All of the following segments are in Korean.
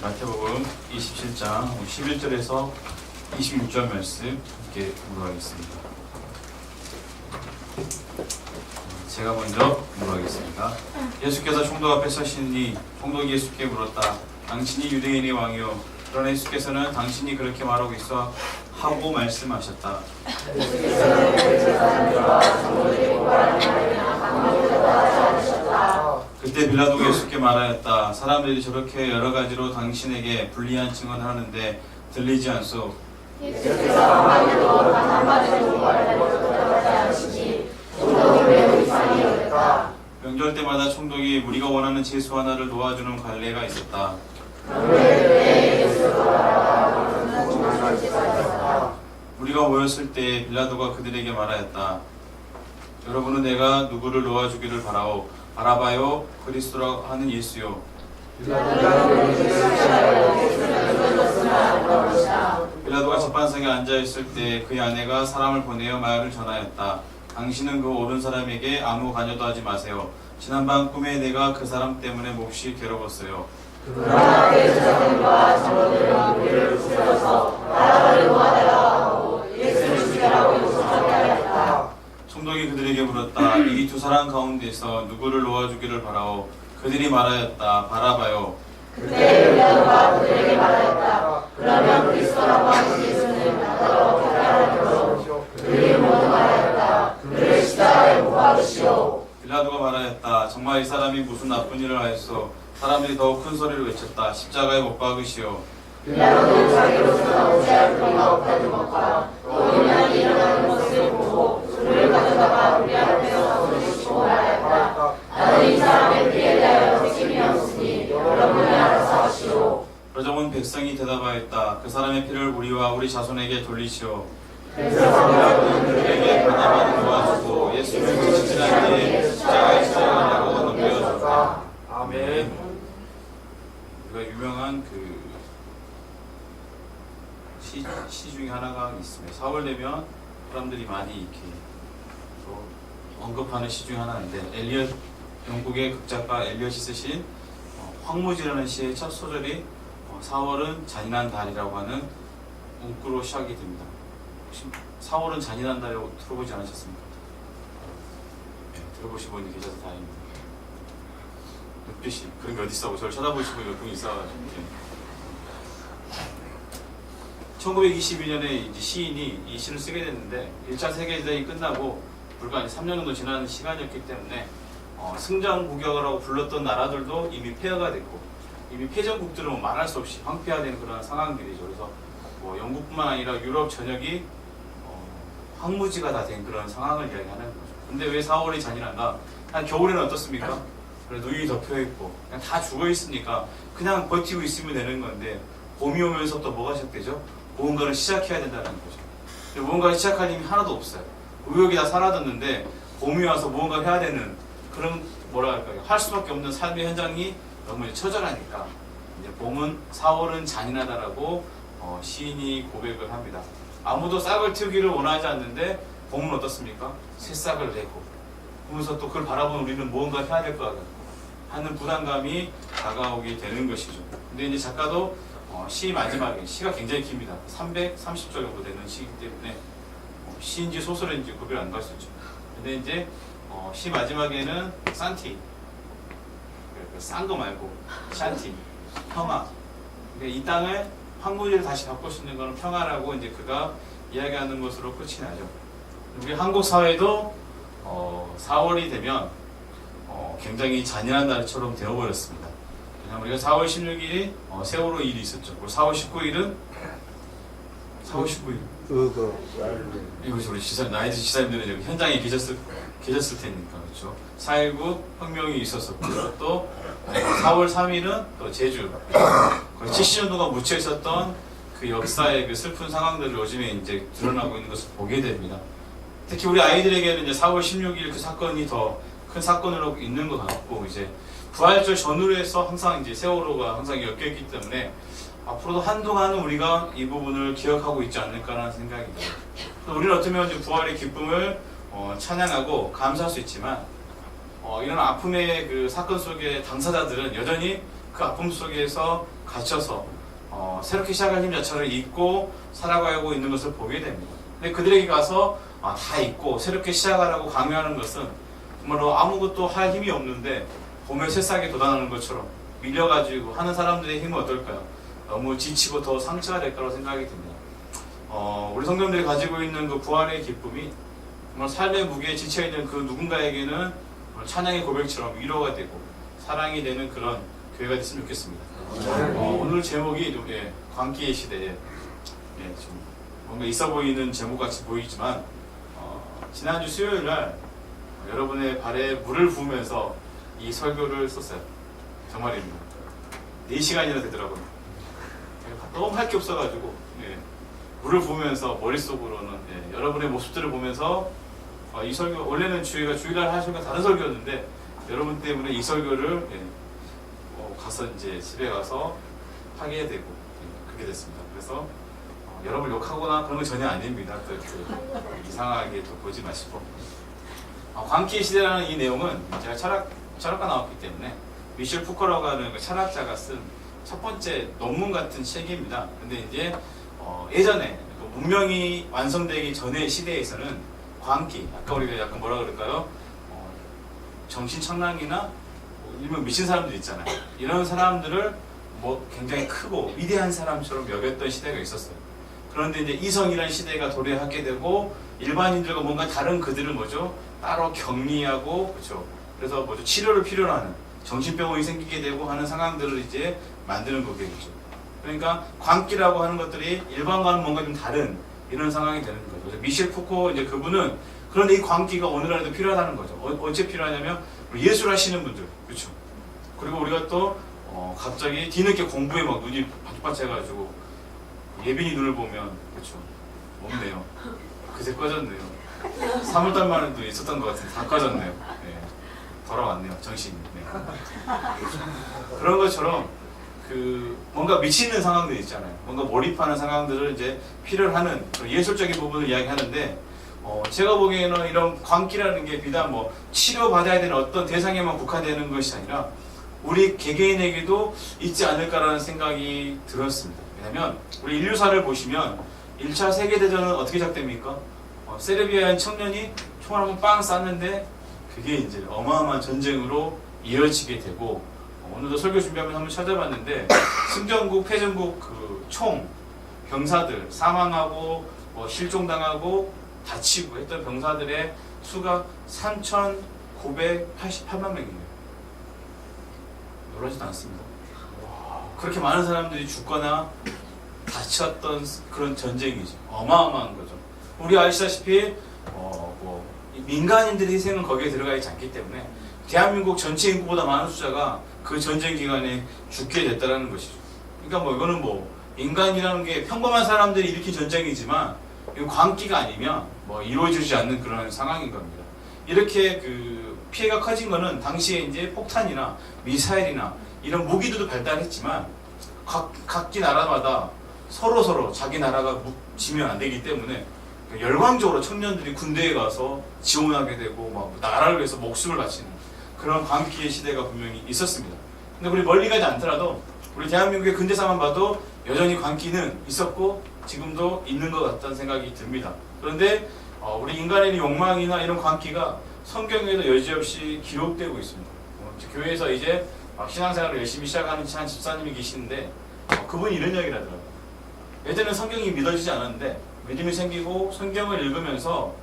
마태복음 27장 11절에서 26절 말씀 함께 공부하겠습니다. 제가 먼저 공부하겠습니다. 예수께서 총독 앞에 서시니 총독이 예수께 물었다. 당신이 유대인의 왕이요. 그러나 예수께서는 당신이 그렇게 말하고 있어 하고 말씀하셨다. 그때 빌라도가 예수께 말하였다. 사람들이 저렇게 여러 가지로 당신에게 불리한 증언을 하는데 들리지 않소? 예수께서 한마디도 단 한마디도 말하지 않으시니 총독이 매우 이상히 여겼다. 명절 때마다 총독이 우리가 원하는 채소 하나를 도와주는 관례가 있었다. 우리가 모였을 때 빌라도가 그들에게 말하였다. 여러분은 내가 누구를 놓아주기를 바라오? 바라바요 그리스도라고 하는 예수요. 빌라도가 재판석에 앉아있을 때 그의 아내가 사람을 보내어 말을 전하였다. 당신은 그 옳은 사람에게 아무 관여도 하지 마세요. 지난밤 꿈에 내가 그 사람 때문에 몹시 괴로웠어요. 그러나 그 제사장과 장로들은 우리를 부르셔서 바라바를 놓아달라고 하고 예수를 죽이라고 요청하게 하였다. 총독이 그들에게 물었다. 이 두 사람 가운데서 누구를 놓아주기를 바라오? 그들이 말하였다. 바라바요. 그때 빌라도가 그들에게 말하였다. 그러면 그리스도라고 하는 예수는 나더러 어떻게 하라고? 그들이 모두 말하였다. 그를 십자가에 못 박으시오. 빌라도가 말하였다. 정말 이 사람이 무슨 나쁜 일을 하였소? 사람들이 더욱 큰 소리를 외쳤다. 십자가에 못 박으시오. 빌라도는 자기로서는 어찌할 도리가 없다는 것과 또 인간이 일어나는 것을 보고 그를 가져다가 우리 앞에서 던지시고 말하였다. 나는 이 사람의 피에 대하여 책임이 없으니 여러분이 알아서 하시오. 그러자 백성이 대답하였다. 그 사람의 피를 우리와 우리 자손에게 돌리시오. 그래서 빌라도는 그들에게 바나바를 도와주고 예수를 지지할 때에 십자가에 치달라고 넘겨줬다. 아멘. 우리가 유명한 시 중에 하나가 있습니다. 4월 되면 사람들이 많이 이렇게 언급하는 시 중에 하나인데 영국의 극작가 엘리엇이 쓰신 황무지라는 시의 첫 소절이 4월은 잔인한 달이라고 하는 문구로 시작이 됩니다. 혹시 4월은 잔인한 달이라고 들어보지 않으셨습니까? 네, 들어보신 분이 계셔서 다행입니다. 눈빛이 그런 게 어디 있어? 저를 쳐다보시고 몇 분이 있어가지고. 1921년에 이제 시인이 이 시를 쓰게 됐는데 1차 세계대전이 끝나고 불과 3년 정도 지난 시간이었기 때문에 승전국역이라고 불렀던 나라들도 이미 폐허가 됐고 이미 패전국들은 말할 수 없이 황폐화된 그런 상황들이죠. 그래서 영국뿐만 아니라 유럽 전역이 황무지가 다 된 그런 상황을 이야기하는 거죠. 근데 왜 4월이 잔인한가? 한 겨울에는 어떻습니까? 눈이 덮여있고 그냥 다 죽어있으니까 그냥 버티고 있으면 되는 건데 봄이 오면서 또 뭐가 시작되죠? 무언가를 시작해야 된다는 거죠. 무언가를 시작할 힘이 하나도 없어요. 의욕이 다 사라졌는데 봄이 와서 무언가를 해야 되는 그런 뭐랄까요? 할 수밖에 없는 삶의 현장이 너무 처절하니까 이제 봄은 4월은 잔인하다라고 시인이 고백을 합니다. 아무도 싹을 틔우기를 원하지 않는데 봄은 어떻습니까? 새싹을 내고 그러면서 또 그걸 바라보는 우리는 무언가 해야 될 것 같고 하는 부담감이 다가오게 되는 것이죠. 근데 이제 작가도 시 마지막에 시가 굉장히 깁니다. 330절 정도 되는 시이기 때문에 시인지 소설인지 구별 안 갈 수 있죠. 근데 이제 시 마지막에는 산티, 싼 거 말고 샨티, 평화. 이 땅을 황무지를 다시 바꿀 수 있는 것은 평화라고 이제 그가 이야기하는 것으로 끝이 나죠. 우리 한국 사회도 4월이 되면 굉장히 잔인한 날처럼 되어버렸습니다. 우리가 4월 16일이 세월호 일이 있었죠. 그리고 4월 19일은 4월 19일. 이거 우리 나이 드신 지사님들은 현장에 계셨을 테니까 그렇죠. 4.19 혁명이 있었었고 또 4월 3일은 또 제주. 거의 70년 동안 묻혀 있었던 그 역사의 그 슬픈 상황들을 요즘에 이제 드러나고 있는 것을 보게 됩니다. 특히 우리 아이들에게는 이제 4월 16일 그 사건이 더 큰 사건으로 있는 것 같고 이제 부활절 전후로 해서 항상 이제 세월호가 항상 엮여있기 때문에 앞으로도 한동안은 우리가 이 부분을 기억하고 있지 않을까라는 생각이 들어요. 우리는 어쩌면 이제 부활의 기쁨을 찬양하고 감사할 수 있지만 이런 아픔의 그 사건 속의 당사자들은 여전히 그 아픔 속에서 갇혀서 새롭게 시작할 힘 자체를 잊고 살아가고 있는 것을 보게 됩니다. 근데 그들에게 가서 다 잊고 새롭게 시작하라고 강요하는 것은 정말로 아무것도 할 힘이 없는데 봄의 새싹에 도달하는 것처럼 밀려가지고 하는 사람들의 힘은 어떨까요? 너무 지치고 더 상처가 될 거라고 생각이 듭니다. 우리 성도님들이 가지고 있는 그 부활의 기쁨이 정말 삶의 무게에 지쳐있는 그 누군가에게는 찬양의 고백처럼 위로가 되고 사랑이 되는 그런 교회가 됐으면 좋겠습니다. 오늘 제목이 좀, 광기의 시대에 좀 뭔가 있어 보이는 제목 같이 보이지만 지난주 수요일 날 여러분의 발에 물을 부으면서 이 설교를 썼어요. 정말입니다. 4시간이나 되더라고요. 너무 할 게 없어가지고 물을 부으면서 머릿속으로는 여러분의 모습들을 보면서 이 설교, 원래는 저희가 주일날 할 설교가 다른 설교였는데 여러분 때문에 이 설교를 가서 이제 집에 가서 하게 되고 그렇게 됐습니다. 그래서 여러분을 욕하거나 그런 건 전혀 아닙니다. 이상하게 또 보지 마시고 광기의 시대라는 이 내용은 제가 철학과 나왔기 때문에 미셸 푸코라고 하는 철학자가 쓴 첫 번째 논문 같은 책입니다. 근데 이제 예전에 문명이 완성되기 전의 시대에서는 광기, 아까 우리가 약간 뭐라 그럴까요? 정신청량이나 일명 미친 사람들 있잖아요. 이런 사람들을 굉장히 크고 위대한 사람처럼 여겼던 시대가 있었어요. 그런데 이제 이성이라는 시대가 도래하게 되고 일반인들과 뭔가 다른 그들을 따로 격리하고 그렇죠. 그래서 치료를 필요로 하는 정신병원이 생기게 되고 하는 상황들을 이제 만드는 거겠죠. 그러니까 광기라고 하는 것들이 일반과는 뭔가 좀 다른 이런 상황이 되는 거죠. 미셸 푸코 이제 그분은 그런데 이 광기가 오늘날에도 필요하다는 거죠. 언제 필요하냐면 예술 하시는 분들, 그렇죠. 그리고 우리가 또 갑자기 뒤늦게 공부에 막 눈이 반짝반짝해가지고 예빈이 눈을 보면 그렇죠. 없네요. 그새 꺼졌네요. 3월달 만에도 있었던 것 같은데 다 꺼졌네요. 돌아왔네요. 정신이. 그런 것처럼 뭔가 미치는 상황들 있잖아요. 뭔가 몰입하는 상황들을 이제 필요로 하는 예술적인 부분을 이야기하는데 제가 보기에는 이런 광기라는 게 비단 치료받아야 되는 어떤 대상에만 국한되는 것이 아니라 우리 개개인에게도 있지 않을까라는 생각이 들었습니다. 왜냐하면 우리 인류사를 보시면 1차 세계대전은 어떻게 시작됩니까? 세르비아의 청년이 총을 한번 빵 쐈는데 그게 이제 어마어마한 전쟁으로 이어지게 되고 오늘도 설교 준비하면서 한번 찾아봤는데 승전국, 패전국 총 병사들 사망하고 실종당하고 다치고 했던 병사들의 수가 3,988만 명이에요. 놀라지도 않습니다. 그렇게 많은 사람들이 죽거나 다쳤던 그런 전쟁이죠. 어마어마한 거죠. 우리 아시다시피 민간인들의 희생은 거기에 들어가 있지 않기 때문에 대한민국 전체 인구보다 많은 숫자가 그 전쟁 기간에 죽게 됐다는 것이죠. 그러니까 이거는 인간이라는 게 평범한 사람들이 일으킨 전쟁이지만 광기가 아니면 이루어지지 않는 그런 상황인 겁니다. 이렇게 피해가 커진 거는 당시에 이제 폭탄이나 미사일이나 이런 무기들도 발달했지만 각기 나라마다 서로 자기 나라가 지면 안 되기 때문에 열광적으로 청년들이 군대에 가서 지원하게 되고 나라를 위해서 목숨을 바치는 그런 광기의 시대가 분명히 있었습니다. 근데 우리 멀리 가지 않더라도 우리 대한민국의 근대사만 봐도 여전히 광기는 있었고 지금도 있는 것 같다는 생각이 듭니다. 그런데 우리 인간의 욕망이나 이런 광기가 성경에도 여지없이 기록되고 있습니다. 교회에서 이제 신앙생활을 열심히 시작하는 한 집사님이 계시는데 그분이 이런 이야기를 하더라고요. 예전에 성경이 믿어지지 않았는데 믿음이 생기고 성경을 읽으면서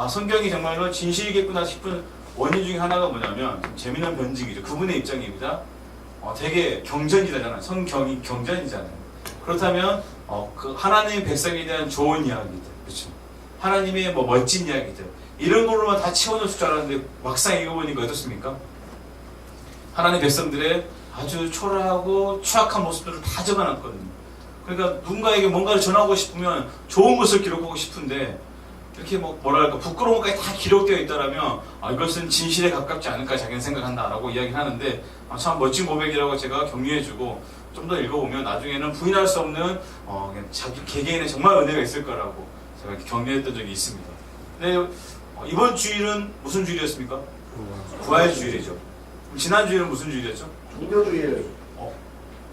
성경이 정말로 진실이겠구나 싶은 원인 중에 하나가 뭐냐면 재미난 변증이죠. 그분의 입장입니다. 되게 경전이잖아요. 성경이 경전이잖아요. 그렇다면 그 하나님의 백성에 대한 좋은 이야기들, 그렇죠? 하나님의 멋진 이야기들 이런 걸로만 다 채워놓을 줄 알았는데 막상 읽어보니까 어떻습니까? 하나님 백성들의 아주 초라하고 추악한 모습들을 다 적어놨거든요. 그러니까 누군가에게 뭔가를 전하고 싶으면 좋은 것을 기록하고 싶은데 이렇게 부끄러운 것까지 다 기록되어 있다라면 이것은 진실에 가깝지 않을까 자기는 생각한다라고 이야기하는데 참 멋진 고백이라고 제가 격려해주고 좀 더 읽어보면 나중에는 부인할 수 없는 자기 개개인의 정말 은혜가 있을 거라고 제가 격려했던 적이 있습니다. 근데 이번 주일은 무슨 주일이었습니까? 부활 주일이죠. 지난 주일은 무슨 주일이었죠? 종교주의예요.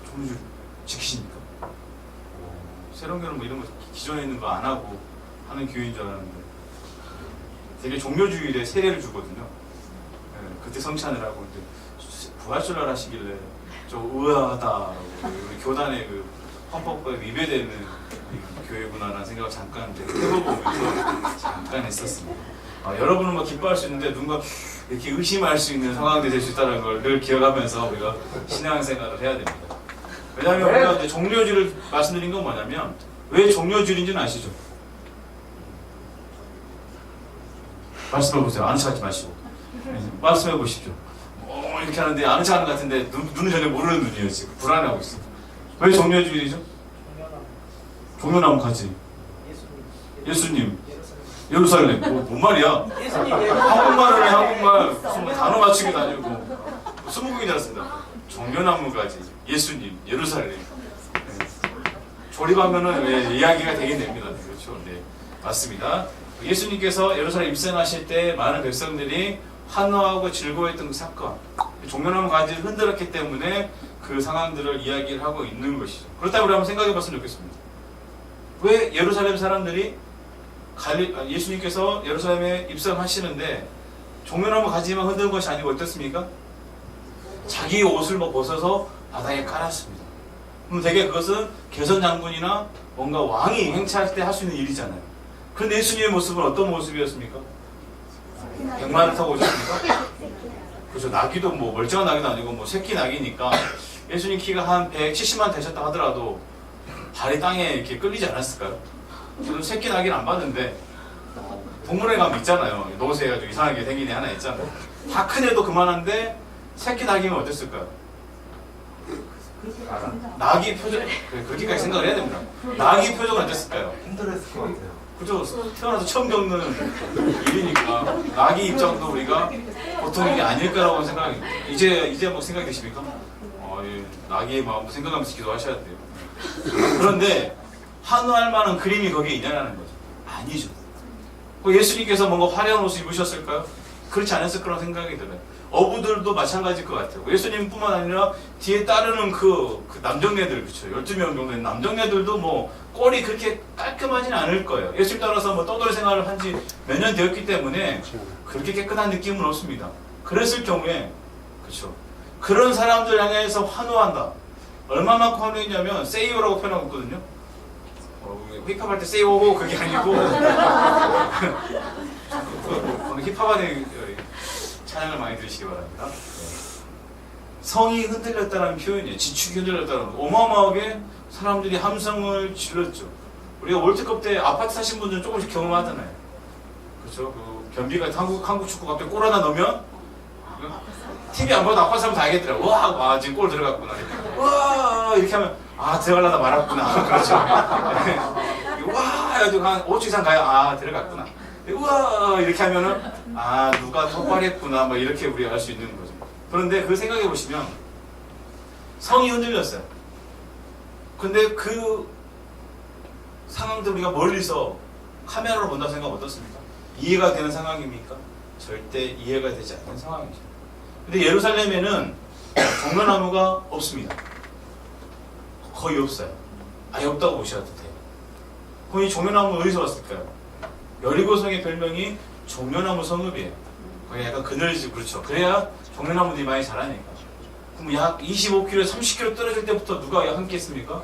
종교주일. 지키십니까? 새로운 교회는 뭐 이런 거 기존에 있는 거 안 하고 하는 교회인 줄 알았는데 되게 종료주일에 세례를 주거든요. 네, 그때 성찬을 하고 부활절을 하시길래 좀 의아하다. 우리 교단의 그 헌법과 위배되는 교회구나라는 생각을 잠깐 해보면서 잠깐 했었습니다. 여러분은 뭐 기뻐할 수 있는데 누군가 이렇게 의심할 수 있는 상황이 될 수 있다는 걸 늘 기억하면서 우리가 신앙생활을 해야 됩니다. 왜냐하면 우리가 이제 종료주일을 말씀드린 건 뭐냐면 왜 종료주일인지는 아시죠? 말씀해 보세요. 아는 척하지 마시고 말씀해 보십시오. 이렇게 하는데 아는 척하는 것 같은데 눈은 전혀 모르는 눈이에요. 지금 불안해하고 있어. 왜 종료주일이죠? 종료나무 가지. 예수님. 예루살렘. 뭔 말이야? 한국말을 해. 한국말. 무슨 단어 맞추기도 아니고 스무국인 줄 알았습니다. 종려나무 가지. 예수님. 예루살렘. 네. 조립하면은 이야기가 되긴 됩니다. 그렇죠? 네, 맞습니다. 예수님께서 예루살렘 입성하실 때 많은 백성들이 환호하고 즐거워했던 그 사건, 종려나무 가지를 흔들었기 때문에 그 상황들을 이야기를 하고 있는 것이죠. 그렇다면 우리 한번 생각해 봤으면 좋겠습니다. 왜 예루살렘 사람들이 예수님께서 예루살렘에 입성하시는데 종려나무 가지만 흔드는 것이 아니고 어떻습니까? 자기 옷을 벗어서 바닥에 깔았습니다. 그럼 되게 그것은 개선 장군이나 뭔가 왕이 행차할 때 할 수 있는 일이잖아요. 그런데 예수님의 모습은 어떤 모습이었습니까? 백마를 타고 오셨습니까? 그렇죠. 나귀도 뭐 멀쩡한 나귀도 아니고 뭐 새끼 나귀니까 예수님 키가 한 170만 되셨다 하더라도 발이 땅에 이렇게 끌리지 않았을까요? 저는 새끼 나귀를 안 봤는데 동물에 가면 있잖아요. 노새 해가지고 이상하게 생긴 애 하나 있잖아요. 다 큰 애도 그만한데 새끼 나귀면 어땠을까요? 나귀 표정, 그렇게까지 생각을 해야 됩니다. 나귀 표정은 어땠을까요? 힘들었을 것 같아요. 그죠? 태어나서 처음 겪는 일이니까 나귀 입장도 우리가 보통 일이 아닐까라고 생각이 이제 뭐 생각이 드십니까? 예, 나귀의 마음도 생각하면서 기도하셔야 돼요. 그런데 환호할 만한 그림이 거기에 있냐는 거죠. 아니죠. 예수님께서 뭔가 화려한 옷을 입으셨을까요? 그렇지 않았을 거라고 생각이 들어요. 어부들도 마찬가지일 것 같아요. 예수님뿐만 아니라 뒤에 따르는 그 남정네들, 그렇죠. 12명 정도의 남정네들도 뭐 꼴이 그렇게 깔끔하지는 않을 거예요. 예수님 따라서 뭐 떠돌이 생활을 한 지 몇 년 되었기 때문에 그렇게 깨끗한 느낌은 없습니다. 그랬을 경우에, 그렇죠. 그런 사람들 향해서 환호한다. 얼마만큼 환호했냐면 세이오라고 표현하고 있거든요. 힙합할 때 세이오 그게 아니고 힙합하는 찬양을 많이 들으시기 바랍니다. 성이 흔들렸다는 표현이에요. 지축이 흔들렸다는 거. 어마어마하게 사람들이 함성을 질렀죠. 우리가 월드컵 때 아파트 사신 분들은 조금씩 경험하잖아요. 그렇죠? 그 변비 같은 한국 축구 갑자기 골 하나 넣으면 TV 안 봐도 아파트 사람 다 알겠더라고. 와, 지금 골 들어갔구나. 와, 이렇게 하면 들어가려다 말았구나. 그렇죠? 와, 해가지고 한 5초 이상 가야 들어갔구나. 우와, 이렇게 하면은 누가 턱발했구나, 막 이렇게 우리가 알 수 있는 거죠. 그런데 그 생각해 보시면 성이 흔들렸어요. 근데 그 상황들 우리가 멀리서 카메라로 본다고 생각하면 어떻습니까? 이해가 되는 상황입니까? 절대 이해가 되지 않는 상황이죠. 근데 예루살렘에는 종려나무가 없습니다. 거의 없어요. 아예 없다고 보셔도 돼요. 그럼 이 종려나무는 어디서 왔을까요? 여리고성의 별명이 종려나무 성읍이에요. 거기 약간 그늘지, 그렇죠. 그래야 종려나무들이 많이 자라니까. 그럼 약 25km, 30km 떨어질 때부터 누가 함께 했습니까?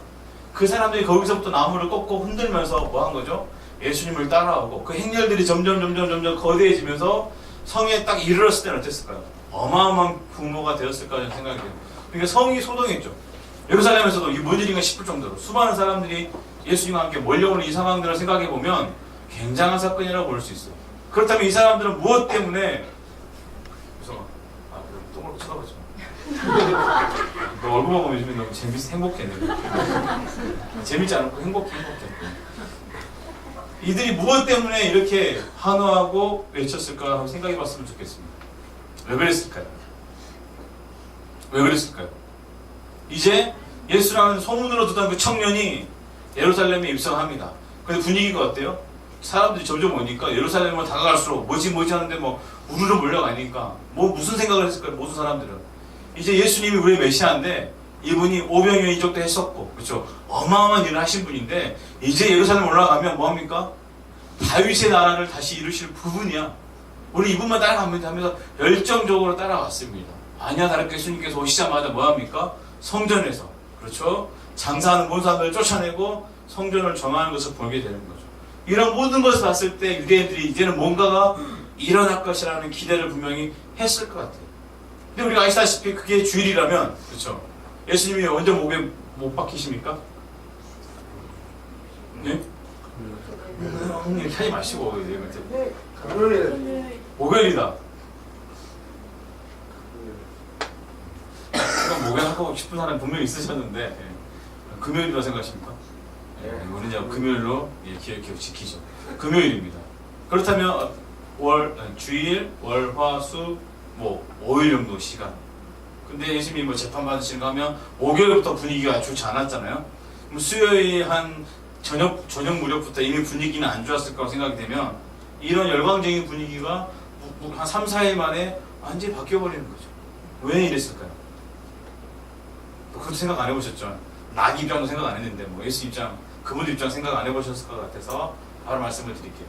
그 사람들이 거기서부터 나무를 꺾고 흔들면서 뭐 한 거죠? 예수님을 따라오고 그 행렬들이 점점 거대해지면서 성에 딱 이르렀을 때는 어땠을까요? 어마어마한 규모가 되었을까 하는 생각이 돼요. 그러니까 성이 소동했죠. 예루살렘에서도 이게 뭔 일인가 싶을 정도로 수많은 사람들이 예수님과 함께 몰려오는 이 상황들을 생각해 보면 굉장한 사건이라고 볼 수 있어요. 그렇다면 이 사람들은 무엇 때문에 똥을 쳐다보지 마. 너 얼굴만 보면 요즘에 너무 행복해. 재밌지 않고 행복해. 이들이 무엇 때문에 이렇게 환호하고 외쳤을까 하고 생각해 봤으면 좋겠습니다. 왜 그랬을까요? 이제 예수라는 소문으로 듣던 그 청년이 예루살렘에 입성합니다. 근데 분위기가 어때요? 사람들이 점점 오니까 예루살렘을 다가갈수록 뭐지 하는데 뭐 우르르 몰려가니까 뭐 무슨 생각을 했을까요? 모든 사람들은 이제 예수님이 우리의 메시아인데 이분이 오병이어 이적도 했었고, 그렇죠? 어마어마한 일을 하신 분인데 이제 예루살렘 올라가면 뭐합니까? 다윗의 나라를 다시 이루실 부분이야. 우리 이분만 따라가면 하면서 열정적으로 따라왔습니다. 아니야 다를까 예수님께서 오시자마자 뭐합니까? 성전에서, 그렇죠? 장사하는 모든 사람들을 쫓아내고 성전을 정하는 것을 보게 되는 거죠. 이런 모든 것을 봤을 때 유대인들이 이제는 뭔가가 일어날 것이라는 기대를 분명히 했을 것 같아요. 근데 우리가 아시다시피 그게 주일이라면, 그렇죠? 예수님이 언제 목에 못 박히십니까? 네? 이렇게 하지 마시고 목요일이다. 목요일 하고 싶은 사람 분명히 있으셨는데 금요일이라고 생각하십니까? 우리는 이제 금요일로 기억 지키죠. 금요일입니다. 그렇다면 주일, 월, 화, 수, 5일 정도 시간. 근데 예수님이 뭐 재판 받으시는 거 하면 목요일부터 분위기가 좋지 않았잖아요. 수요일 한 저녁 무렵부터 이미 분위기는 안 좋았을 거라고 생각이 되면 이런 열광적인 분위기가 한 3, 4일 만에 완전히 바뀌어버리는 거죠. 왜 이랬을까요? 그것도 생각 안 해보셨죠? 낙 입장도 생각 안 했는데 예수 입장, 그분들 입장 생각 안 해보셨을 것 같아서 바로 말씀을 드릴게요.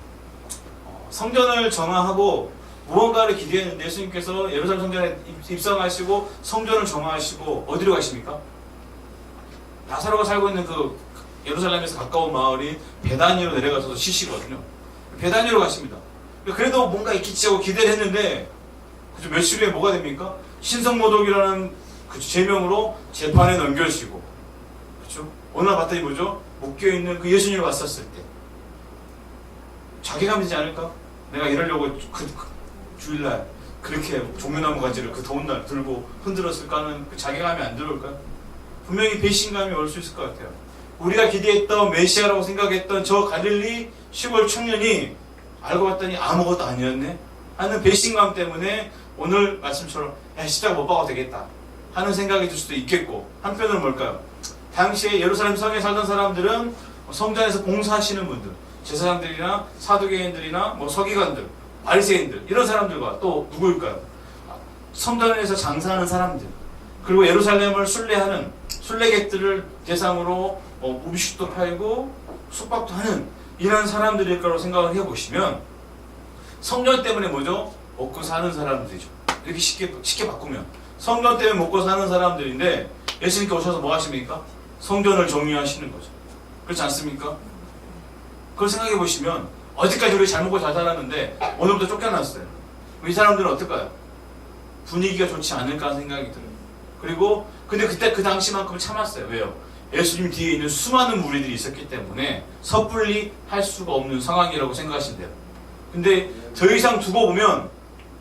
성전을 정화하고 무언가를 기대했는데 예수님께서 예루살렘 성전에 입성하시고 성전을 정화하시고 어디로 가십니까? 나사로가 살고 있는 그 예루살렘에서 가까운 마을이 베다니로 내려가서 쉬시거든요. 베다니로 가십니다. 그래도 뭔가 있겠지 하고 기대를 했는데 그죠? 며칠 후에 뭐가 됩니까? 신성모독이라는 그 제명으로 재판에 넘겨지고, 그렇죠? 어느 날 봤더니 뭐죠? 묶여있는 그 예수님을 봤었을 때 자괴감이 되지 않을까? 내가 이러려고 그 주일날 그렇게 종려나무 가지를 그 더운 날 들고 흔들었을까 하는 그 자괴감이 안 들어올까요? 분명히 배신감이 올 수 있을 것 같아요. 우리가 기대했던 메시아라고 생각했던 저 갈릴리 시골 청년이 알고 봤더니 아무것도 아니었네 하는 배신감 때문에 오늘 말씀처럼 십자가 못 박아도 되겠다 하는 생각이 들 수도 있겠고, 한편으로는 뭘까요? 당시에 예루살렘 성에 살던 사람들은 성전에서 봉사하시는 분들, 제사장들이나 사두개인들이나 서기관들, 바리새인들 이런 사람들과 또 누구일까요? 성전에서 장사하는 사람들, 그리고 예루살렘을 순례하는 순례객들을 대상으로 음식도 팔고 숙박도 하는 이런 사람들일 거라고 생각을 해보시면 성전 때문에 뭐죠? 먹고 사는 사람들이죠. 이렇게 쉽게 바꾸면 성전 때문에 먹고 사는 사람들인데 예수님께 오셔서 뭐 하십니까? 성전을 정리하시는 거죠. 그렇지 않습니까? 그걸 생각해 보시면 어디까지 우리 잘 먹고 잘 살았는데 오늘부터 쫓겨났어요. 이 사람들은 어떨까요? 분위기가 좋지 않을까 하는 생각이 들어요. 그리고 근데 그때 그 당시만큼 참았어요. 왜요? 예수님 뒤에 있는 수많은 무리들이 있었기 때문에 섣불리 할 수가 없는 상황이라고 생각하시면 돼요. 근데 더 이상 두고 보면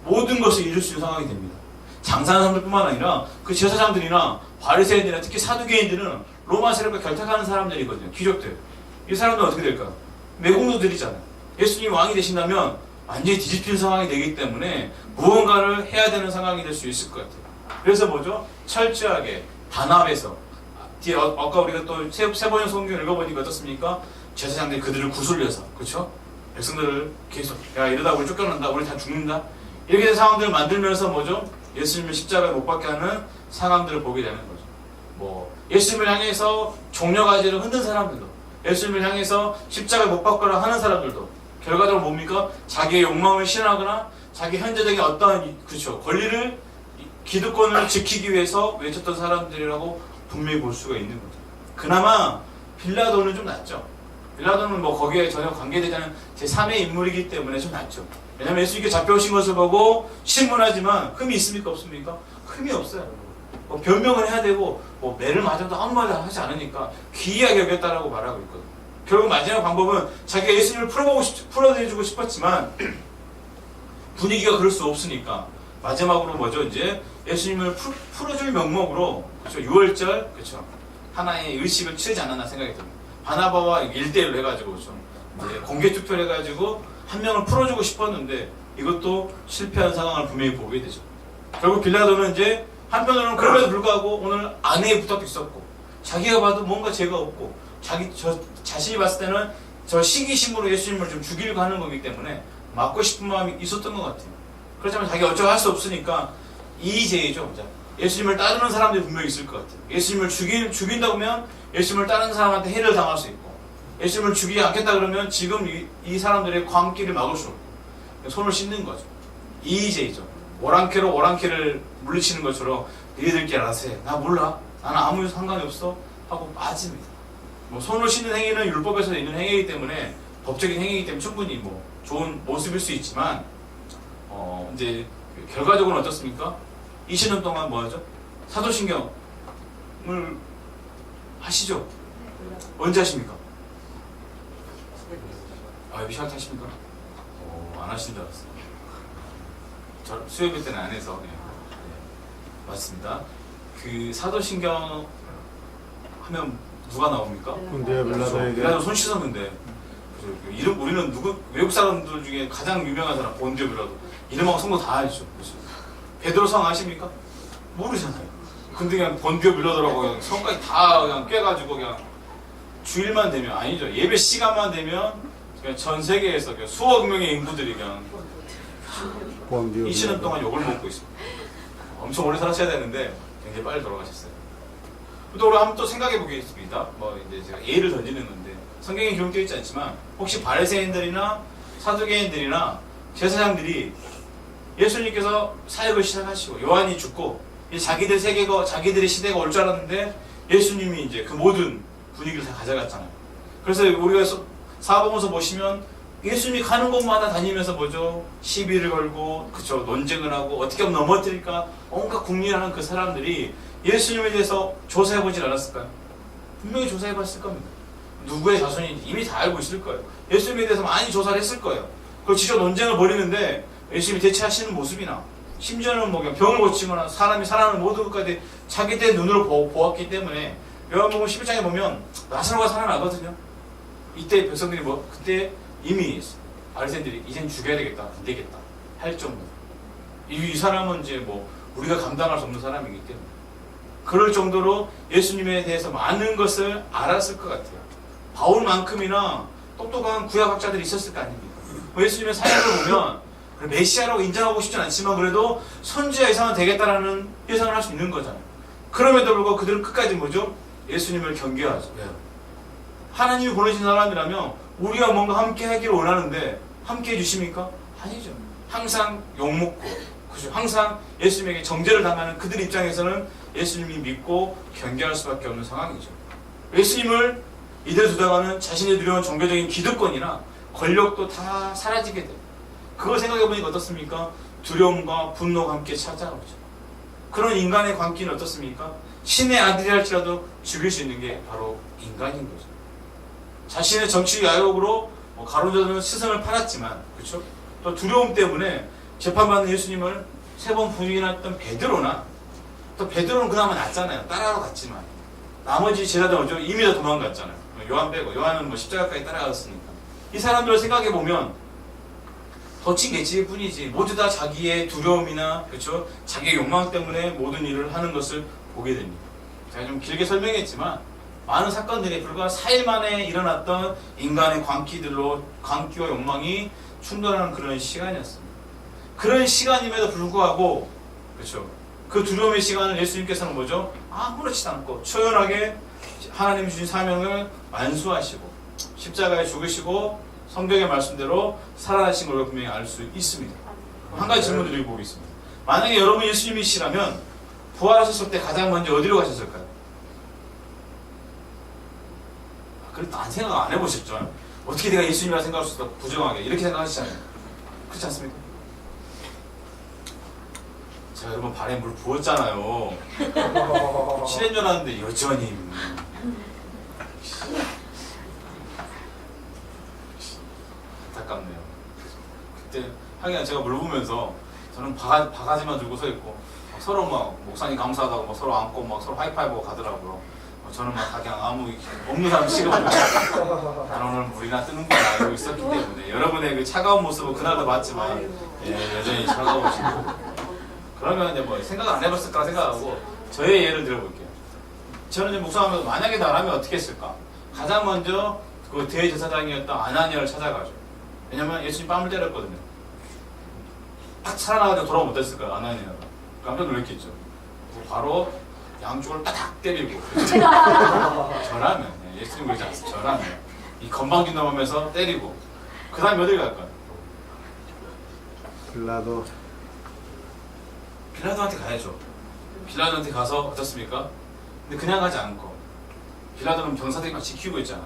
모든 것을 잃을 수 있는 상황이 됩니다. 장사하는 사람들뿐만 아니라 그 제사장들이나 바리새인들이나 특히 사두개인들은 로마 세력과 결탁하는 사람들이거든요. 귀족들. 이 사람들은 어떻게 될까요? 매국노들이잖아요. 예수님이 왕이 되신다면 완전히 뒤집힌 상황이 되기 때문에 무언가를 해야 되는 상황이 될 수 있을 것 같아요. 그래서 뭐죠? 철저하게 단합해서 뒤에 아까 우리가 또 세 번역 성경을 읽어보니까 어떻습니까? 제사장들이 그들을 구슬려서, 그렇죠? 백성들을 계속 야 이러다 우리 쫓겨난다, 우리 다 죽는다 이렇게 된 상황들을 만들면서 뭐죠? 예수님을 십자가에 못 박게 하는 상황들을 보게 되는 거죠. 예수님을 향해서 종려가지를 흔든 사람들도, 예수님을 향해서 십자가에 못 박거나 하는 사람들도 결과적으로 뭡니까? 자기의 욕망을 실현하거나 자기 현재적인 어떠한 권리를, 기득권을 지키기 위해서 외쳤던 사람들이라고 분명히 볼 수가 있는 거죠. 그나마 빌라도는 좀 낫죠. 빌라도는 거기에 전혀 관계되지 않은 제3의 인물이기 때문에 좀 낫죠. 왜냐하면 예수님께 잡혀오신 것을 보고 신문하지만 흠이 있습니까? 없습니까? 흠이 없어요. 변명을 해야 되고 매를 맞아도 아무 말도 하지 않으니까 기이하게 여겼다라고 말하고 있거든요. 결국 마지막 방법은 자기가 예수님을 풀어내주고 싶었지만 분위기가 그럴 수 없으니까 마지막으로 뭐죠? 이제 예수님을 풀어줄 명목으로, 그렇죠? 6월절, 그렇죠? 하나의 의식을 치르지 않았나 생각이 듭니다. 바나바와 1대1로 해가지고, 그렇죠? 공개 투표를 해가지고 한 명을 풀어주고 싶었는데 이것도 실패한 상황을 분명히 보게 되죠. 결국 빌라도는 이제 한편으로는 그럼에도 불구하고 오늘 아내의 부탁도 있었고 자기가 봐도 뭔가 죄가 없고 자신이 봤을 때는 저 시기심으로 예수님을 좀 죽이려고 하는 거기 때문에 맞고 싶은 마음이 있었던 것 같아요. 그렇지만 자기가 어쩌고 할 수 없으니까 이 죄이죠. 예수님을 따르는 사람들이 분명히 있을 것 같아요. 예수님을 죽인다 그러면 예수님을 따르는 사람한테 해를 당할 수 있고, 예수님을 죽이지 않겠다 그러면 지금 이 사람들의 광기를 막을 수 없고 손을 씻는 거죠. 이의제이죠. 오랑캐로 오랑캐를 물리치는 것처럼 너희들끼리 알아서 해. 나 몰라. 나는 아무 상관이 없어. 하고 빠집니다. 뭐 손을 씻는 행위는 율법에서 있는 행위이기 때문에, 법적인 행위이기 때문에 충분히 뭐 좋은 모습일 수 있지만, 이제 결과적으로는 어떻습니까? 20년 동안 뭐 하죠? 사도신경을 하시죠? 언제 하십니까? 미샤 하십니까? 안 하신 줄 알았어요. 저 수요일 때는 안 해서. 네. 맞습니다. 그 사도신경 하면 누가 나옵니까? 근데 빌라도에게 빌라도 손 씻었는데, 이름 우리는 외국 사람들 중에 가장 유명한 사람 본디오 빌라도 이름하고 성도 다 알죠. 그렇죠? 베드로 성 아십니까? 모르잖아요. 근데 그냥 본디오 빌라도라고 그냥 성까지 다 그냥 꿰가지고 그냥 주일만 되면, 아니죠, 예배 시간만 되면 그냥 전 세계에서 그냥 수억 명의 인구들이 그냥 20년 동안 욕을 먹고 있습니다. 엄청 오래 살았어야 되는데 굉장히 빨리 돌아가셨어요. 또 우리 한번 또 생각해 보겠습니다. 뭐 이제 제가 예를 던지는 건데, 성경에 기록되어 있지 않지만 혹시 바리새인들이나 사두개인들이나 제사장들이 예수님께서 사역을 시작하시고 요한이 죽고 자기들의 시대가 올 줄 알았는데 예수님이 이제 그 모든 분위기를 다 가져갔잖아요. 그래서 우리가 사복음서 보시면 예수님이 가는 곳마다 다니면서 뭐죠? 시비를 걸고, 그쵸, 논쟁을 하고 어떻게 하면 넘어뜨릴까 온갖 궁리하는 그 사람들이 예수님에 대해서 조사해보질 않았을까요? 분명히 조사해봤을 겁니다. 누구의 자손인지 이미 다 알고 있을 거예요. 예수님에 대해서 많이 조사를 했을 거예요. 그걸 직접 논쟁을 벌이는데 예수님이 대체하시는 모습이나, 심지어는 뭐 병을 고치거나 사람이 살아나는 모든 것까지 자기들 눈으로 보았기 때문에, 요한복음 11장에 보면 나사로가 살아나거든요. 이때 백성들이 그때 이미 바리새인들이 이젠 죽여야 되겠다, 안 되겠다 할 정도. 이 사람은 이제 뭐 우리가 감당할 수 없는 사람이기 때문에 그럴 정도로 예수님에 대해서 많은 것을 알았을 것 같아요. 바울만큼이나 똑똑한 구약학자들이 있었을 거 아닙니까? 예수님의 사역을 보면 메시아라고 인정하고 싶진 않지만 그래도 선지자 이상은 되겠다라는 예상을 할 수 있는 거잖아요. 그럼에도 불구하고 그들은 끝까지 뭐죠? 예수님을 경계하죠. 왜요? 하나님이 보내신 사람이라면 우리가 뭔가 함께 하기를 원하는데 함께 해주십니까? 아니죠. 항상 욕먹고, 그죠? 항상 예수님에게 정죄를 당하는 그들 입장에서는 예수님이 믿고 경계할 수밖에 없는 상황이죠. 예수님을 이대로 두다가는 자신의 두려운 종교적인 기득권이나 권력도 다 사라지게 돼요. 그걸 생각해보니까 어떻습니까? 두려움과 분노가 함께 찾아오죠. 그런 인간의 관계는 어떻습니까? 신의 아들이 할지라도 죽일 수 있는 게 바로 인간인 거죠. 자신의 정치 야욕으로 가로저는 스승을 팔았지만, 그렇죠? 또 두려움 때문에 재판받는 예수님을 3번 부인했던 베드로나, 또 베드로는 그나마 낫잖아요. 따라가러 갔지만 나머지 제자들은 이미 다 도망갔잖아요. 요한 빼고, 요한은 뭐 십자가까지 따라갔으니까. 이 사람들을 생각해 보면 덫이 개치일 뿐이지 모두 다 자기의 두려움이나, 그렇죠, 자기의 욕망 때문에 모든 일을 하는 것을 보게 됩니다. 제가 좀 길게 설명했지만 많은 사건들이 불과 4일 만에 일어났던 인간의 광기와 욕망이 충돌하는 그런 시간이었습니다. 그런 시간임에도 불구하고, 그렇죠, 그 두려움의 시간을 예수님께서는 뭐죠? 아무렇지도 않고 초연하게 하나님이 주신 사명을 완수하시고 십자가에 죽으시고 성경의 말씀대로 살아나신 걸로 분명히 알 수 있습니다. 한 가지 질문 드리고 보겠습니다. 만약에 여러분 예수님이시라면 부활하셨을 때 가장 먼저 어디로 가셨을까요? 그래도 안 생각 안 해보셨죠? 어떻게 내가 예수님이라 생각할 수 있다, 부정하게 이렇게 생각하시잖아요. 그렇지 않습니까? 제가 여러분 발에 물 부었잖아요. 7년 전 하는데 여전히 안타깝네요. 그때 하긴 제가 물 부으면서 저는 바가지만 들고 서 있고 서로 막 목사님 감사하다고 막 서로 안고 막 서로 하이파이브하고 가더라고요. 저는 막 그냥 아무 없는 사람 취급을 난 오늘 물이나 뜨는구나 알고 있었기 때문에 여러분의 그 차가운 모습은 그날도 봤지만 여전히 차가우시고. 그러면 이제 뭐 생각을 안 해봤을 거라 생각하고 저의 예를 들어볼게요. 저는 이제 묵상하면서 만약에 나라면 어떻게 했을까? 가장 먼저 그 대제사장이었던 아나니아를 찾아가죠. 왜냐면 예수님 뺨을 때렸거든요. 딱 살아나가지고 돌아오면 어땠을까요? 아나니아가 깜짝 놀랐겠죠. 바로 양쪽을 따닥 때리고 절하면 예수님 그러지 않습니다. 절하면 이 건방진 놈하면서 때리고 그 다음에 어딜 갈까요? 빌라도한테 가야죠. 빌라도한테 가서 어떻습니까? 근데 그냥 가지 않고 빌라도는 병사들이 막 지키고 있잖아.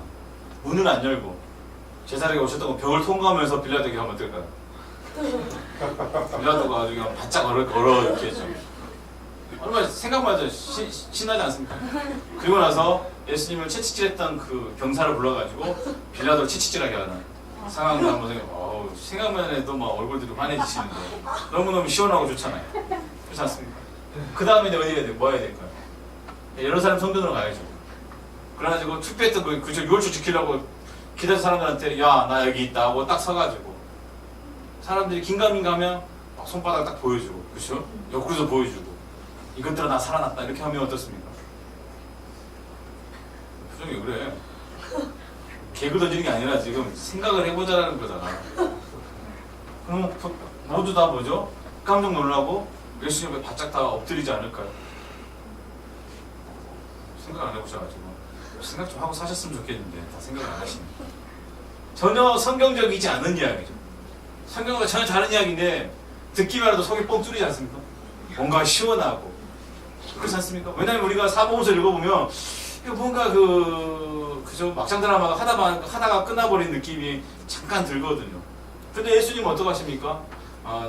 문을 안 열고 제자리에 오셨다고 벽을 통과하면서 빌라도에게 하면 어떨까요? 빌라도가 아주 그냥 바짝 얼어 있겠죠. 얼마나 생각만 해도 신나지 않습니까? 그리고 나서 예수님을 채찍질했던 그 병사를 불러가지고 빌라도를 채찍질하게 하는 상황도 한번 생각만 해도 막 얼굴들이 환해지시는데 너무너무 시원하고 좋잖아요. 그렇지 않습니까? 그 다음에 어디 해야 돼? 뭐 해야 될까요? 예루살렘 성전으로 가야죠. 그래가지고 투표했던 그 유월절 지키려고 기다린 사람들한테 야 나 여기 있다 하고 딱 서가지고 사람들이 긴가민가하면 막 손바닥 딱 보여주고 그렇죠? 옆구리도 보여주고 이것들아 나 살아났다 이렇게 하면 어떻습니까? 표정이 그래. 개그 던지는 게 아니라 지금 생각을 해보자라는 거잖아. 그럼 모두 다 뭐죠? 깜짝 놀라고 예수님 앞에 바짝 다 엎드리지 않을까요? 생각 안 해보셔가지고 생각 좀 하고 사셨으면 좋겠는데 다 생각을 안 하시니까 전혀 성경적이지 않은 이야기죠. 성경과 전혀 다른 이야기인데 듣기만 해도 속이 뻥 뚫리지 않습니까? 뭔가 시원하고 그렇지 않습니까? 왜냐하면 우리가 사복음서 읽어보면 이거 뭔가 그저 막장 드라마가 하다가 끝나버린 느낌이 잠깐 들거든요. 근데 예수님은 어떻게 하십니까?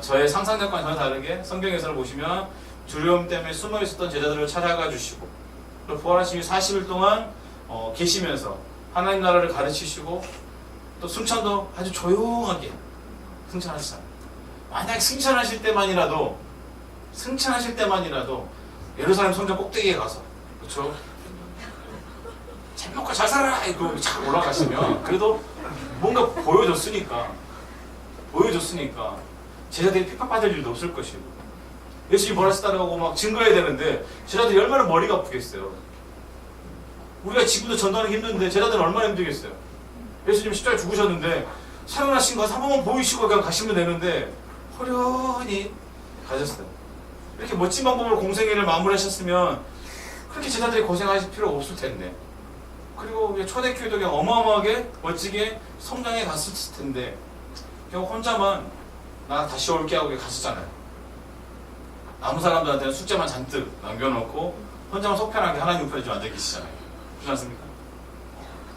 저의 상상력과는 전혀 다르게 성경에서를 보시면 두려움 때문에 숨어 있었던 제자들을 찾아가 주시고 또 부활하신 후 40일 동안 계시면서 하나님 나라를 가르치시고 또 승천도 아주 조용하게 승천하시잖아요. 만약 승천하실 때만이라도 예루살렘 성전 꼭대기에 가서 그렇죠? 잘 먹고 잘 살아라! 이러고 착 올라가시면 그래도 뭔가 보여줬으니까 제자들이 핍박받을 일도 없을 것이고 예수님 부활하셨다고 막 증거해야 되는데 제자들이 얼마나 머리가 아프겠어요. 우리가 지금도 전도하는 게 힘든데 제자들은 얼마나 힘들겠어요. 예수님 십자가에 죽으셨는데 살아나신 거 한 번만 보이시고 그냥 가시면 되는데 허련히 가셨어요. 이렇게 멋진 방법으로 공생애를 마무리하셨으면 그렇게 제자들이 고생하실 필요가 없을 텐데 그리고 초대교회도 그냥 어마어마하게 멋지게 성장해 갔을 텐데 결국 혼자만 나 다시 올게 하고 갔었잖아요. 남은 사람들한테는 숙제만 잔뜩 남겨놓고 혼자만 속편하게 하나님 우편에 좀 앉아 계시잖아요. 그렇지 않습니까?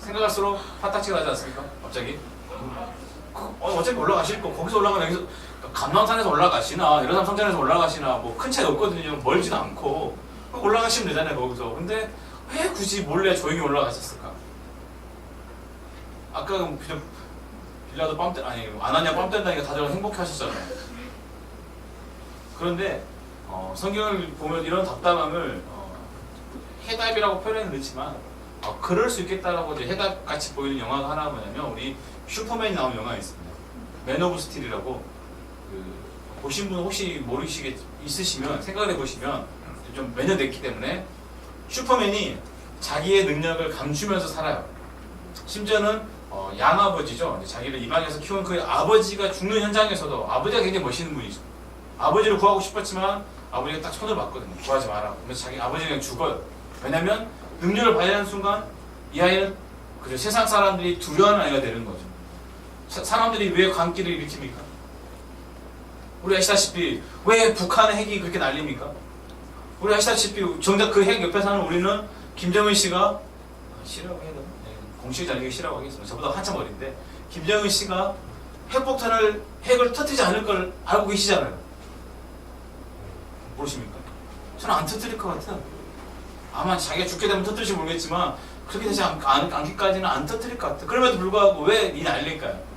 생각할수록 화딱지가 나지 않습니까? 갑자기 어차피 올라가실 거 거기서 올라가나 여기서 감람산에서 올라가시나 예루살렘 성전에서 올라가시나 뭐 큰 차이 없거든요. 멀지도 않고 올라가시면 되잖아요. 거기서. 근데 왜 굳이 몰래 조용히 올라가셨을까? 아까 그냥 빌라도 아나니아 뺨 땐다니까 다들 행복해하셨잖아요. 그런데 성경을 보면 이런 답답함을 해답이라고 표현은 넣지만 그럴 수 있겠다라고 이제 해답같이 보이는 영화가 하나 뭐냐면 우리 슈퍼맨이 나온 영화가 있습니다. 맨 오브 스틸이라고 보신 분 혹시 있으시면 생각을 해보시면 좀 몇 년 됐기 때문에 슈퍼맨이 자기의 능력을 감추면서 살아요. 심지어는 양아버지죠. 자기를 입양해서 키운 그 아버지가 죽는 현장에서도 아버지가 굉장히 멋있는 분이죠. 아버지를 구하고 싶었지만 아버지가 딱 손을 봤거든요. 구하지 마라고. 그래서 자기 아버지가 그냥 죽어요. 왜냐면 능력을 발휘하는 순간 이 아이는 세상 사람들이 두려워하는 아이가 되는 거죠. 사람들이 왜 광기를 일으킵니까? 우리 아시다시피 왜 북한의 핵이 그렇게 날립니까? 우리 아시다시피 정작 그 핵 옆에 사는 우리는 김정은 씨가 씨라고 해야 되나? 공식이 아니기 씨라고 하겠습니다. 저보다 한참 어린데 김정은 씨가 핵을 터뜨리지 않을 걸 알고 계시잖아요. 모르십니까? 저는 안 터뜨릴 것 같아요. 아마 자기가 죽게 되면 터뜨릴지 모르겠지만 그렇게 되지 않기까지는 안 터뜨릴 것 같아요. 그럼에도 불구하고 왜 이 난리일까요?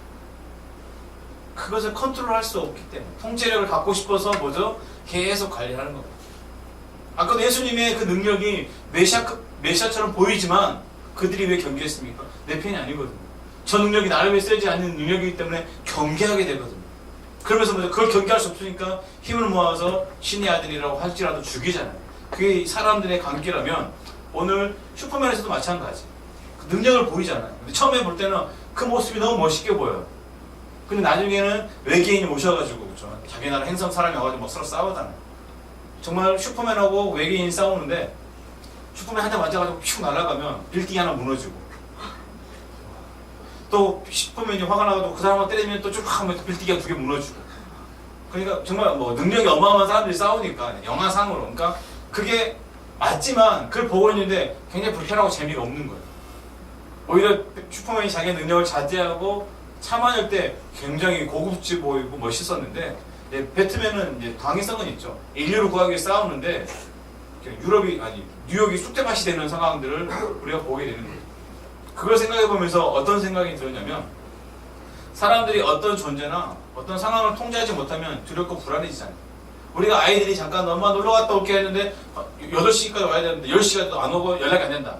그것을 컨트롤할 수 없기 때문에 통제력을 갖고 싶어서 뭐죠? 계속 관리하는 겁니다. 아까도 예수님의 그 능력이 메시아처럼 보이지만 그들이 왜 경계했습니까? 내 편이 아니거든요. 저 능력이 나를 위해 쓰지 않는 능력이기 때문에 경계하게 되거든요. 그러면서 뭐죠? 그걸 경계할 수 없으니까 힘을 모아서 신의 아들이라고 할지라도 죽이잖아요. 그게 사람들의 관계라면 오늘 슈퍼맨에서도 마찬가지. 그 능력을 보이잖아요. 근데 처음에 볼 때는 그 모습이 너무 멋있게 보여요. 근데 나중에는 외계인이 오셔가지고 그렇죠? 자기 나라 행성 사람이 와가지고 막 서로 싸우잖아요. 정말 슈퍼맨하고 외계인이 싸우는데 슈퍼맨 한 대 맞아가지고 휙 날아가면 빌딩이 하나 무너지고, 또 슈퍼맨이 화가 나가지고 그 사람을 때리면 또 쭉 하면 빌딩이 두 개 무너지고. 그러니까 정말 뭐 능력이 어마어마한 사람들이 싸우니까 영화상으로, 그러니까 그게 맞지만 그걸 보고 있는데 굉장히 불편하고 재미가 없는 거예요. 오히려 슈퍼맨이 자기의 능력을 자제하고 참아낼 때 굉장히 고급지 보이고 멋있었는데, 배트맨은 이제 당위성은 있죠. 인류를 구하기 위해 싸우는데 뉴욕이 쑥대밭이 되는 상황들을 우리가 보게 되는 거예요. 그걸 생각해 보면서 어떤 생각이 들었냐면, 사람들이 어떤 존재나 어떤 상황을 통제하지 못하면 두렵고 불안해지잖아요. 우리가 아이들이 잠깐 엄마 놀러 갔다 올게 했는데 8시까지 와야 되는데 10시까지도 안 오고 연락이 안 된다.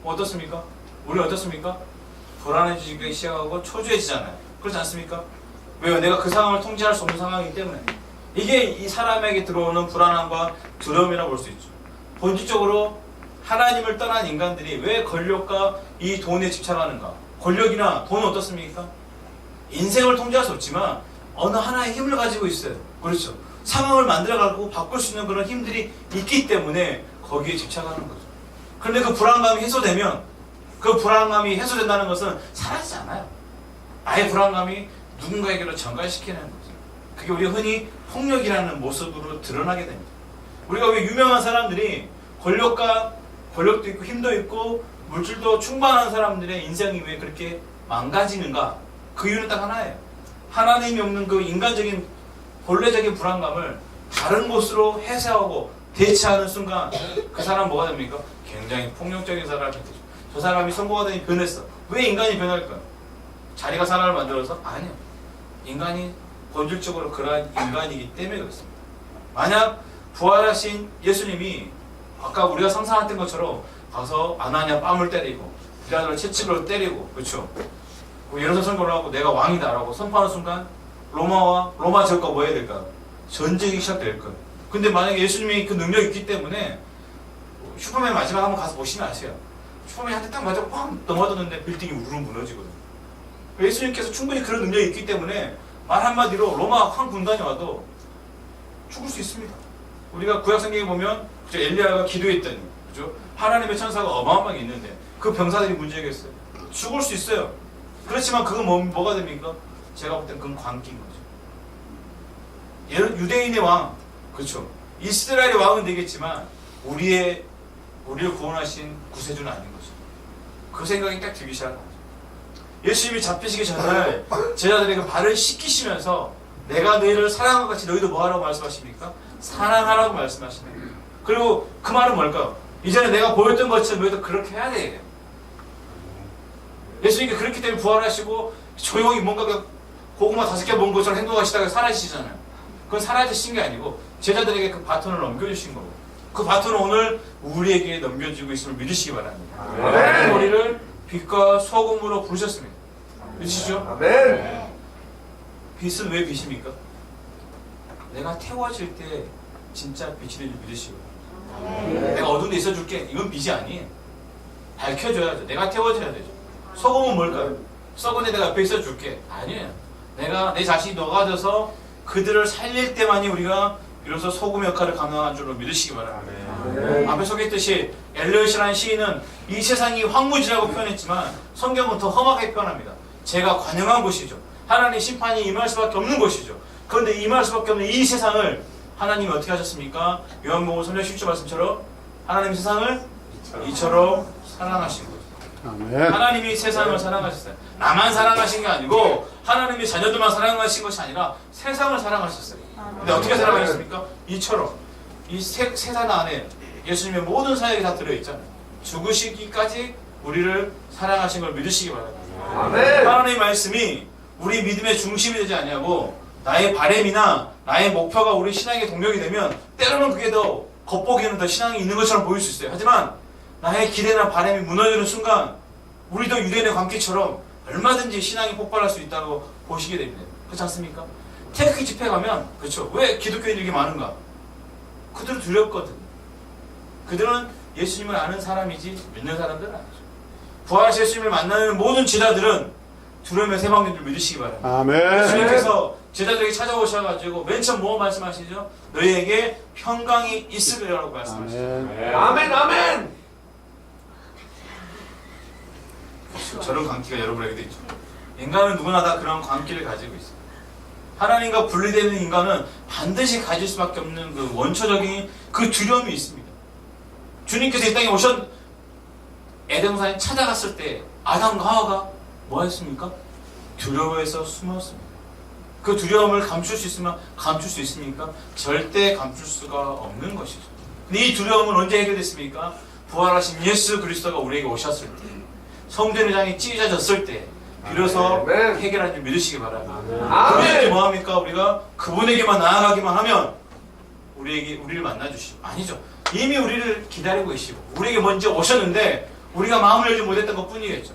어떻습니까? 우리 어떻습니까? 불안해지기 시작하고 초조해지잖아요. 그렇지 않습니까? 왜요? 내가 그 상황을 통제할 수 없는 상황이기 때문에. 이게 이 사람에게 들어오는 불안함과 두려움이라고 볼 수 있죠. 본질적으로 하나님을 떠난 인간들이 왜 권력과 이 돈에 집착하는가? 권력이나 돈은 어떻습니까? 인생을 통제할 수 없지만 어느 하나의 힘을 가지고 있어요. 그렇죠? 상황을 만들어가고 바꿀 수 있는 그런 힘들이 있기 때문에 거기에 집착하는 거죠. 그런데 그 불안감이 해소되면, 그 불안감이 해소된다는 것은 사라지지 않아요. 아예 불안감이 누군가에게로 전가시키는 거죠. 그게 우리가 흔히 폭력이라는 모습으로 드러나게 됩니다. 우리가 왜 유명한 사람들이 권력도 있고 힘도 있고 물질도 충만한 사람들의 인생이 왜 그렇게 망가지는가? 그 이유는 딱 하나예요. 하나님이 없는 그 인간적인 본래적인 불안감을 다른 곳으로 해소하고 대체하는 순간 그 사람은 뭐가 됩니까? 굉장히 폭력적인 사람이 되죠. 저 사람이 성공하더니 변했어. 왜 인간이 변할까요? 자기가 사람을 만들어서? 아니요. 인간이 본질적으로 그러한 인간이기 때문에 그렇습니다. 만약 부활하신 예수님이 아까 우리가 상상했던 것처럼 가서 아나니아 뺨을 때리고 빌라도를 채찍으로 때리고, 그렇죠? 예루살렘 선거를 하고 내가 왕이다라고 선포하는 순간 로마 제국과 뭐 해야 될까? 전쟁이 시작될 거예요. 근데 만약에 예수님이 그 능력이 있기 때문에 슈퍼맨 마지막 한번 가서 보시면 아세요. 슈퍼맨한테 딱 맞아 뻥 넘어졌는데 빌딩이 우르르 무너지거든요. 예수님께서 충분히 그런 능력이 있기 때문에 말 한마디로 로마 한 군단이 와도 죽을 수 있습니다. 우리가 구약 성경에 보면 그죠? 엘리야가 기도했더니 그죠? 하나님의 천사가 어마어마하게 있는데 그 병사들이 문제겠어요. 죽을 수 있어요. 그렇지만 그건 뭐가 됩니까? 제가 볼 땐 그건 광기인 거죠. 유대인의 왕, 그렇죠? 이스라엘의 왕은 되겠지만 우리를 구원하신 구세주는 아닌 거죠. 그 생각이 딱 들기 시작한 거죠. 예수님이 잡히시기 전에 제자들에게 발을 씻기시면서 내가 너희를 사랑한 것 같이 너희도 뭐하라고 말씀하십니까? 사랑하라고 말씀하시네요. 그리고 그 말은 뭘까요? 이제는 내가 보였던 것처럼 너희도 그렇게 해야 돼. 예수님께 그렇기 때문에 부활하시고 조용히 뭔가 고구마 5개 먹은 것처럼 행동하시다가 사라지시잖아요. 그건 사라지신 게 아니고 제자들에게 그 바톤을 넘겨주신 거고, 그 바톤은 오늘 우리에게 넘겨지고 있음을 믿으시기 바랍니다. 하나님 우리를 빛과 소금으로 부르셨습니다. 믿으시죠? 아멘. 빛은 왜 빛입니까? 내가 태워질 때 진짜 빛이 되는 줄 믿으시고, 내가 어두운 데 있어줄게, 이건 빛이 아니에요. 밝혀줘야죠. 내가 태워져야 되죠. 소금은 뭘까요? 썩은 데 내가 옆에 있어줄게, 아니에요. 내가 내 자신이 녹아져서 그들을 살릴 때만이 우리가 비로소 소금 역할을 감당한 줄로 믿으시기 바랍니다. 앞에 소개했듯이 엘리엇이라는 시인은 이 세상이 황무지라고 표현했지만 성경은 더 험하게 표현합니다. 제가 관영한 곳이죠. 하나님의 심판이 임할 수밖에 없는 곳이죠. 그런데 임할 수밖에 없는 이 세상을 하나님이 어떻게 하셨습니까? 요한복음 3장 10절 말씀처럼 하나님 세상을 이처럼 사랑하신 거죠. 아멘. 하나님이 세상을 사랑하셨어요. 나만 사랑하신 게 아니고 하나님이 자녀들만 사랑하신 것이 아니라 세상을 사랑하셨어요. 근데 어떻게 사랑하셨습니까? 이처럼 이 세상 안에 예수님의 모든 사역이 다 들어있잖아요. 죽으시기까지 우리를 사랑하신 걸 믿으시기 바랍니다. 아멘. 하나님의 말씀이 우리 믿음의 중심이 되지 않냐고, 나의 바램이나 나의 목표가 우리 신앙의 동력이 되면 때로는 그게 더 겉보기에는 더 신앙이 있는 것처럼 보일 수 있어요. 하지만 나의 기대나 바램이 무너지는 순간 우리도 유대인의 광기처럼 얼마든지 신앙이 폭발할 수 있다고 보시게 됩니다. 그렇지 않습니까? 태극기 집회 가면, 그렇죠? 왜 기독교인들이 많은가? 그들은 두렵거든. 그들은 예수님을 아는 사람이지 믿는 사람들은 아니죠. 부활하신 예수님을 만나는 모든 제자들은 두려움의 세방된 줄 믿으시기 바랍니다. 아멘. 예수님께서 제자들에게 찾아오셔가지고 맨 처음 뭐 말씀하시죠? 너희에게 평강이 있으리라고 말씀하시죠. 아멘. 아멘, 아멘. 저런 광기가 여러분에게도 있죠. 인간은 누구나 다 그런 광기를 가지고 있어요. 하나님과 분리되는 인간은 반드시 가질 수밖에 없는 그 원초적인 그 두려움이 있습니다. 주님께서 이 땅에 오셨 에덴산에 찾아갔을 때 아담과 하와가 뭐 했습니까? 두려워해서 숨었습니다. 그 두려움을 감출 수 있으면 감출 수 있습니까? 절대 감출 수가 없는 것이죠. 근데 이 두려움은 언제 해결됐습니까? 부활하신 예수 그리스도가 우리에게 오셨을 때, 성전의 장이 찢어졌을 때 비로소 아멘. 해결한 줄 믿으시기 바랍니다. 아멘. 그분에게 뭐합니까? 우리가 그분에게만 나아가기만 하면 우리를 만나주시고, 아니죠. 이미 우리를 기다리고 계시고 우리에게 먼저 오셨는데 우리가 마음을 열지 못했던 것 뿐이겠죠.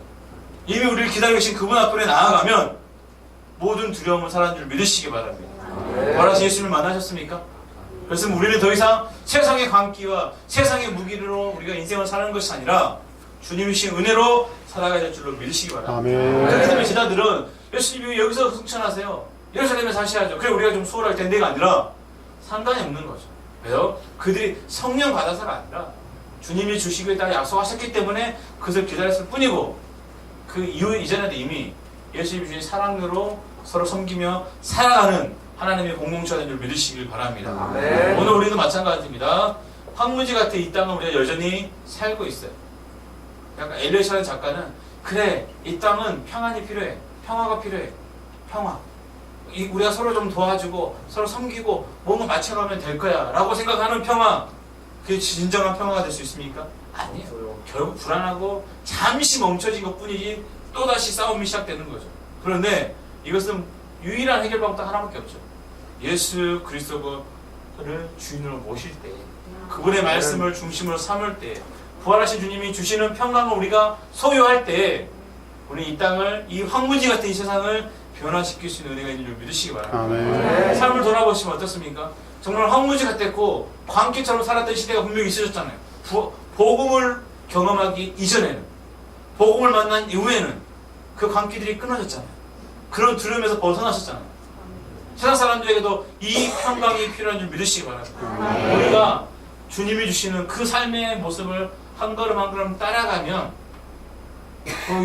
이미 우리를 기다리고 계신 그분 앞에 나아가면 모든 두려움을 사라진 줄 믿으시기 바랍니다. 부활하신 예수님을 만나셨습니까? 그래서 우리는 더 이상 세상의 광기와 세상의 무기로 우리가 인생을 사는 것이 아니라 주님이신 은혜로 살아가야 될 줄로 믿으시기 바랍니다. 아멘. 그렇기 때문에 제자들은 예수님이 여기서 승천하세요, 예루살렘에 사셔야죠, 그래 우리가 좀 수월할 텐데가 아니라 상관이 없는 거죠. 왜요? 그들이 성령 받아서가 아니라 주님이 주시겠다 약속하셨기 때문에 그것을 기다렸을 뿐이고, 그 이후 이전에도 이미 예수님이 주신 사랑으로 서로 섬기며 살아가는 하나님의 공동체가 된 줄 믿으시길 바랍니다. 아멘. 오늘 우리도 마찬가지입니다. 황무지 같은 이 땅은 우리가 여전히 살고 있어요. 약간 엘리샤라는 작가는 그래, 이 땅은 평안이 필요해, 평화가 필요해, 평화. 우리가 서로 좀 도와주고 서로 섬기고 뭔가 맞춰가면 될 거야 라고 생각하는 평화, 그게 진정한 평화가 될 수 있습니까? 아니에요. 결국 불안하고 잠시 멈춰진 것 뿐이지 또다시 싸움이 시작되는 거죠. 그런데 이것은 유일한 해결 방법 하나밖에 없죠. 예수 그리스도를 주인으로 모실 때, 그분의 말씀을 중심으로 삼을 때, 부활하신 주님이 주시는 평강을 우리가 소유할 때, 우리 이 땅을, 이 황무지 같은 이 세상을 변화시킬 수 있는 은혜가 있는 줄 믿으시기 바랍니다. 아멘. 삶을 돌아보시면 어떻습니까? 정말 황무지 같았고 광기처럼 살았던 시대가 분명히 있으셨잖아요. 복음을 경험하기 이전에는, 복음을 만난 이후에는 그 광기들이 끊어졌잖아요. 그런 두려움에서 벗어나셨잖아요. 세상 사람들에게도 이 평강이 필요한 줄 믿으시기 바랍니다. 우리가 주님이 주시는 그 삶의 모습을 한 걸음 한 걸음 따라가면,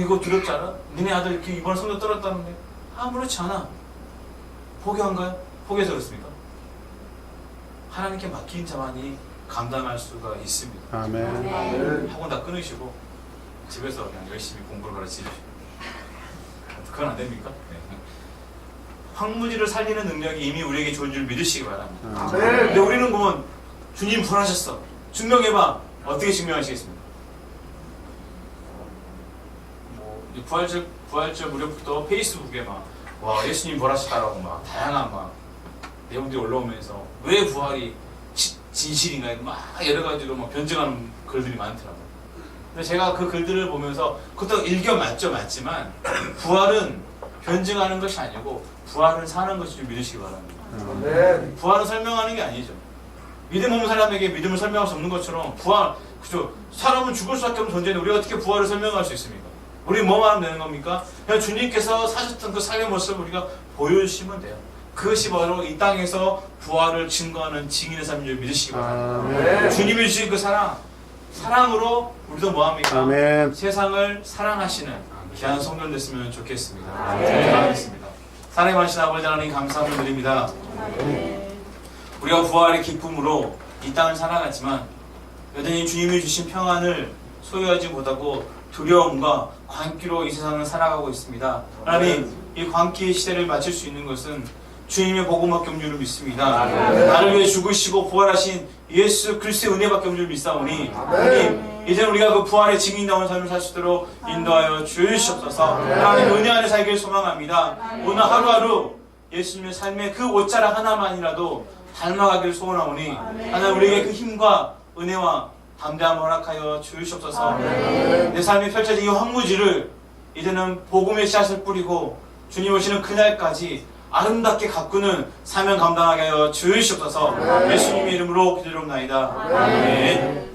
이거 두렵지 않아? 니네 아들 이렇게 이번에 성적 떨었다는데 아무렇지 않아. 포기한가요? 포기해서 그렇습니까? 하나님께 맡긴 자만이 감당할 수가 있습니다. 아멘. 학원 다 끊으시고 집에서 그냥 열심히 공부를 가르치십시오. 그건 안 됩니까? 네. 황무지를 살리는 능력이 이미 우리에게 좋은 줄 믿으시기 바랍니다. 아멘. 근데 우리는 보면 주님 부활하셨어, 증명해봐. 어떻게 증명하시겠습니까? 부활절 무렵부터 페이스북에 와 예수님 부활하셨다라고 다양한 내용들이 올라오면서 왜 부활이 진실인가 여러 가지로 변증하는 글들이 많더라고요. 근데 제가 그 글들을 보면서 그것도 일견 맞지만 부활은 변증하는 것이 아니고 부활은 사는 것이 좀 믿으시기 바랍니다. 아멘. 부활은 설명하는 게 아니죠. 믿음 없는 사람에게 믿음을 설명할 수 없는 것처럼 부활, 그죠? 사람은 죽을 수밖에 없는 존재인데 우리가 어떻게 부활을 설명할 수 있습니까? 우리 뭐만 하면 되는 겁니까? 그냥 주님께서 사셨던 그 삶의 모습을 우리가 보여주시면 돼요. 그것이 바로 이 땅에서 부활을 증거하는 증인의 삶인 줄 믿으시기 바랍니다. 아멘. 주님이 주신 그 사랑으로 우리도 뭐합니까? 아멘. 세상을 사랑하시는 귀한 성도들 됐으면 좋겠습니다. 기도하겠습니다. 사랑의 많으신 아버지 하나님 감사함을 드립니다. 우리가 부활의 기쁨으로 이 땅을 살아갔지만 여전히 주님이 주신 평안을 소유하지 못하고 두려움과 광기로 이 세상을 살아가고 있습니다. 하나님, 이 광기의 시대를 마칠 수 있는 것은 주님의 복음밖에 없는 줄 믿습니다. 나를 위해 죽으시고 부활하신 예수 그리스도의 은혜밖에 없는 줄 믿사오니 하나님, 이제 우리가 그 부활의 증인다운 삶을 살 수 있도록 인도하여 주시옵소서. 하나님, 은혜 안에 살기를 소망합니다. 오늘 하루하루 예수님의 삶의 그 옷자락 하나만이라도 닮아가기를 소원하오니 하나님, 우리에게 그 힘과 은혜와 담대함을 허락하여 주시옵소서. 내 삶이 펼쳐진 이 황무지를 이제는 복음의 씨앗을 뿌리고 주님 오시는 그날까지 아름답게 가꾸는 사명 감당하게 하여 주시옵소서. 예수님의 이름으로 기도드립나이다. 아멘.